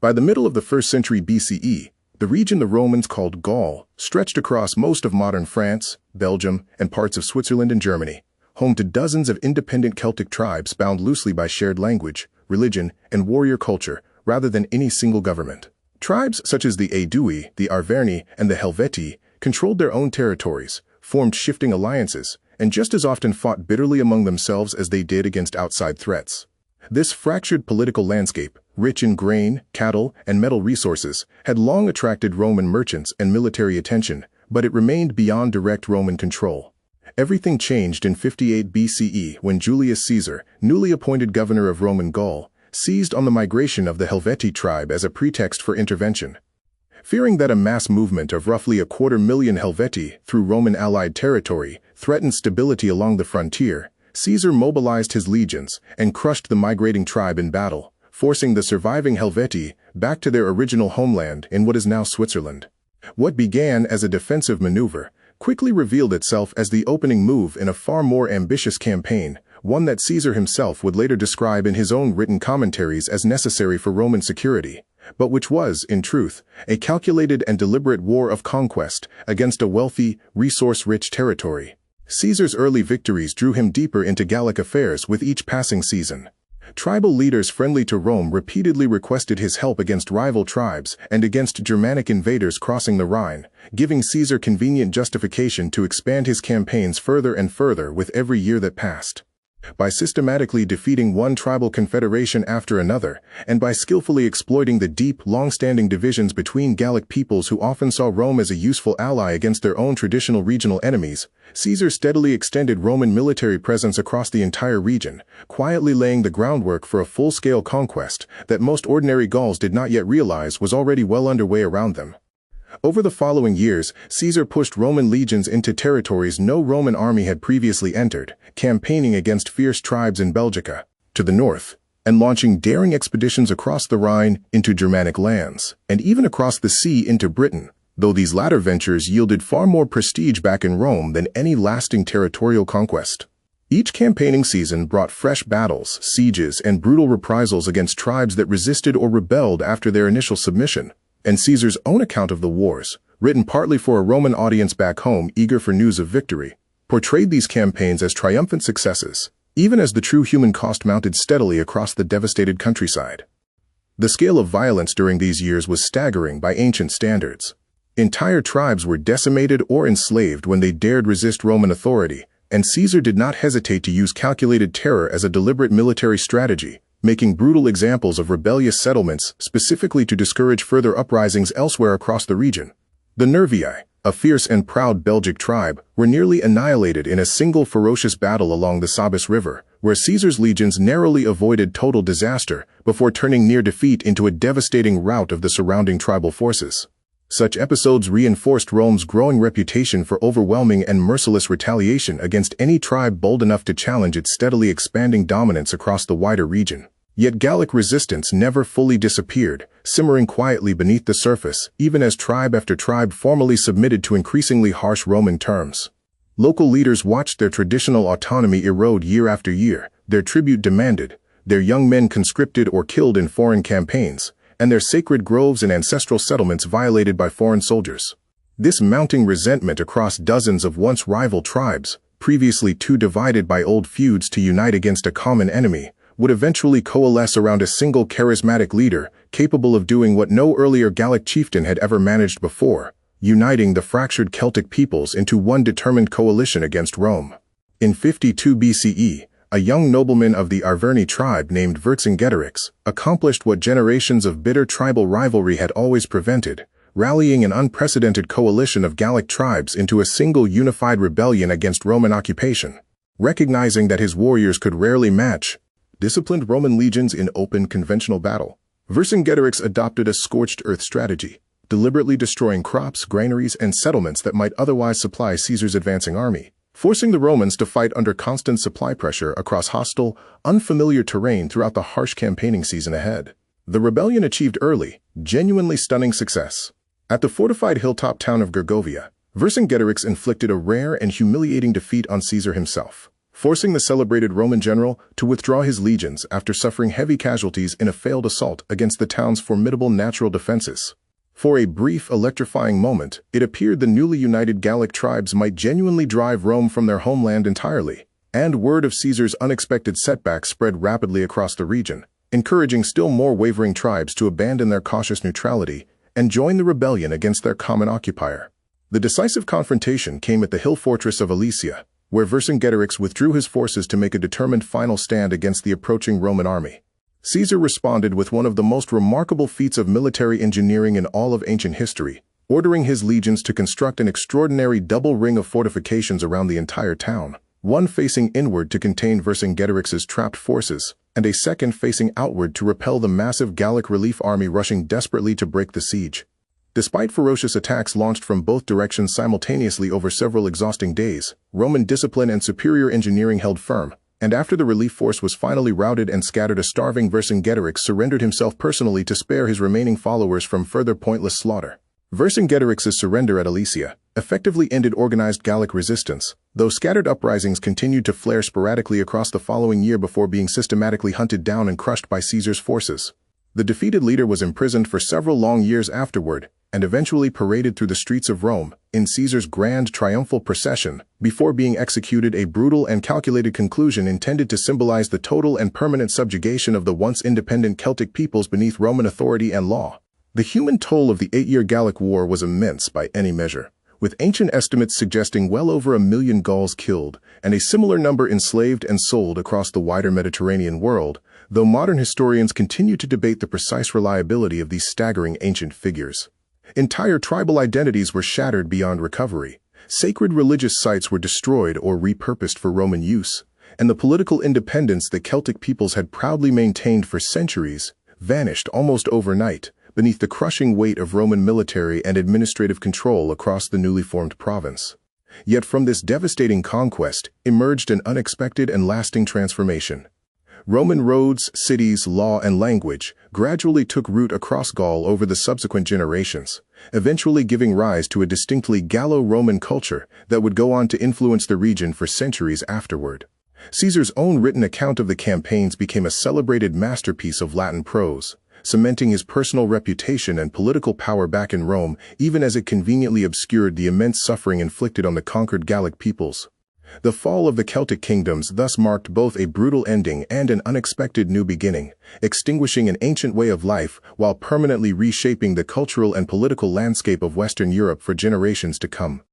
By the middle of the 1st century BCE, the region the Romans called Gaul stretched across most of modern France, Belgium, and parts of Switzerland and Germany, home to dozens of independent Celtic tribes bound loosely by shared language, religion, and warrior culture, rather than any single government. Tribes such as the Aedui, the Arverni, and the Helvetii controlled their own territories, formed shifting alliances, and just as often fought bitterly among themselves as they did against outside threats. This fractured political landscape, rich in grain, cattle, and metal resources, had long attracted Roman merchants and military attention, but it remained beyond direct Roman control. Everything changed in 58 BCE when Julius Caesar, newly appointed governor of Roman Gaul, seized on the migration of the Helvetii tribe as a pretext for intervention. Fearing that a mass movement of roughly 250,000 Helvetii through Roman allied territory threatened stability along the frontier, Caesar mobilized his legions and crushed the migrating tribe in battle, forcing the surviving Helvetii back to their original homeland in what is now Switzerland. What began as a defensive maneuver quickly revealed itself as the opening move in a far more ambitious campaign, one that Caesar himself would later describe in his own written commentaries as necessary for Roman security, but which was, in truth, a calculated and deliberate war of conquest against a wealthy, resource-rich territory. Caesar's early victories drew him deeper into Gallic affairs with each passing season. Tribal leaders friendly to Rome repeatedly requested his help against rival tribes and against Germanic invaders crossing the Rhine, giving Caesar convenient justification to expand his campaigns further and further with every year that passed. By systematically defeating one tribal confederation after another, and by skillfully exploiting the deep, long-standing divisions between Gallic peoples who often saw Rome as a useful ally against their own traditional regional enemies, Caesar steadily extended Roman military presence across the entire region, quietly laying the groundwork for a full-scale conquest that most ordinary Gauls did not yet realize was already well underway around them. Over the following years, Caesar pushed Roman legions into territories no Roman army had previously entered, campaigning against fierce tribes in Belgica, to the north, and launching daring expeditions across the Rhine into Germanic lands, and even across the sea into Britain, though these latter ventures yielded far more prestige back in Rome than any lasting territorial conquest. Each campaigning season brought fresh battles, sieges, and brutal reprisals against tribes that resisted or rebelled after their initial submission. And Caesar's own account of the wars, written partly for a Roman audience back home eager for news of victory, portrayed these campaigns as triumphant successes, even as the true human cost mounted steadily across the devastated countryside. The scale of violence during these years was staggering by ancient standards. Entire tribes were decimated or enslaved when they dared resist Roman authority, and Caesar did not hesitate to use calculated terror as a deliberate military strategy, making brutal examples of rebellious settlements specifically to discourage further uprisings elsewhere across the region. The Nervii, a fierce and proud Belgic tribe, were nearly annihilated in a single ferocious battle along the Sabis River, where Caesar's legions narrowly avoided total disaster before turning near defeat into a devastating rout of the surrounding tribal forces. Such episodes reinforced Rome's growing reputation for overwhelming and merciless retaliation against any tribe bold enough to challenge its steadily expanding dominance across the wider region. Yet Gallic resistance never fully disappeared, simmering quietly beneath the surface, even as tribe after tribe formally submitted to increasingly harsh Roman terms. Local leaders watched their traditional autonomy erode year after year, their tribute demanded, their young men conscripted or killed in foreign campaigns, and their sacred groves and ancestral settlements violated by foreign soldiers. This mounting resentment across dozens of once rival tribes, previously too divided by old feuds to unite against a common enemy, would eventually coalesce around a single charismatic leader capable of doing what no earlier Gallic chieftain had ever managed before, uniting the fractured Celtic peoples into one determined coalition against Rome. In 52 BCE, a young nobleman of the Arverni tribe named Vercingetorix accomplished what generations of bitter tribal rivalry had always prevented, rallying an unprecedented coalition of Gallic tribes into a single unified rebellion against Roman occupation. Recognizing that his warriors could rarely match disciplined Roman legions in open conventional battle, Vercingetorix adopted a scorched-earth strategy, deliberately destroying crops, granaries, and settlements that might otherwise supply Caesar's advancing army, forcing the Romans to fight under constant supply pressure across hostile, unfamiliar terrain throughout the harsh campaigning season ahead. The rebellion achieved early, genuinely stunning success. At the fortified hilltop town of Gergovia, Vercingetorix inflicted a rare and humiliating defeat on Caesar himself. forcing the celebrated Roman general to withdraw his legions after suffering heavy casualties in a failed assault against the town's formidable natural defenses. For a brief, electrifying moment, it appeared the newly united Gallic tribes might genuinely drive Rome from their homeland entirely, and word of Caesar's unexpected setback spread rapidly across the region, encouraging still more wavering tribes to abandon their cautious neutrality and join the rebellion against their common occupier. The decisive confrontation came at the hill fortress of Alesia, where Vercingetorix withdrew his forces to make a determined final stand against the approaching Roman army. Caesar responded with one of the most remarkable feats of military engineering in all of ancient history, ordering his legions to construct an extraordinary double ring of fortifications around the entire town, one facing inward to contain Vercingetorix's trapped forces, and a second facing outward to repel the massive Gallic relief army rushing desperately to break the siege. Despite ferocious attacks launched from both directions simultaneously over several exhausting days, Roman discipline and superior engineering held firm, and after the relief force was finally routed and scattered, a starving Vercingetorix surrendered himself personally to spare his remaining followers from further pointless slaughter. Vercingetorix's surrender at Alesia effectively ended organized Gallic resistance, though scattered uprisings continued to flare sporadically across the following year before being systematically hunted down and crushed by Caesar's forces. The defeated leader was imprisoned for several long years afterward, and eventually paraded through the streets of Rome in Caesar's grand triumphal procession, before being executed, a brutal and calculated conclusion intended to symbolize the total and permanent subjugation of the once independent Celtic peoples beneath Roman authority and law. The human toll of the 8-year Gallic War was immense by any measure, with ancient estimates suggesting well over 1 million Gauls killed, and a similar number enslaved and sold across the wider Mediterranean world, though modern historians continue to debate the precise reliability of these staggering ancient figures. Entire tribal identities were shattered beyond recovery, sacred religious sites were destroyed or repurposed for Roman use, and the political independence that Celtic peoples had proudly maintained for centuries vanished almost overnight beneath the crushing weight of Roman military and administrative control across the newly formed province. Yet from this devastating conquest emerged an unexpected and lasting transformation. Roman roads, cities, law, and language gradually took root across Gaul over the subsequent generations, eventually giving rise to a distinctly Gallo-Roman culture that would go on to influence the region for centuries afterward. Caesar's own written account of the campaigns became a celebrated masterpiece of Latin prose, cementing his personal reputation and political power back in Rome, even as it conveniently obscured the immense suffering inflicted on the conquered Gallic peoples. The fall of the Celtic kingdoms thus marked both a brutal ending and an unexpected new beginning, extinguishing an ancient way of life while permanently reshaping the cultural and political landscape of Western Europe for generations to come.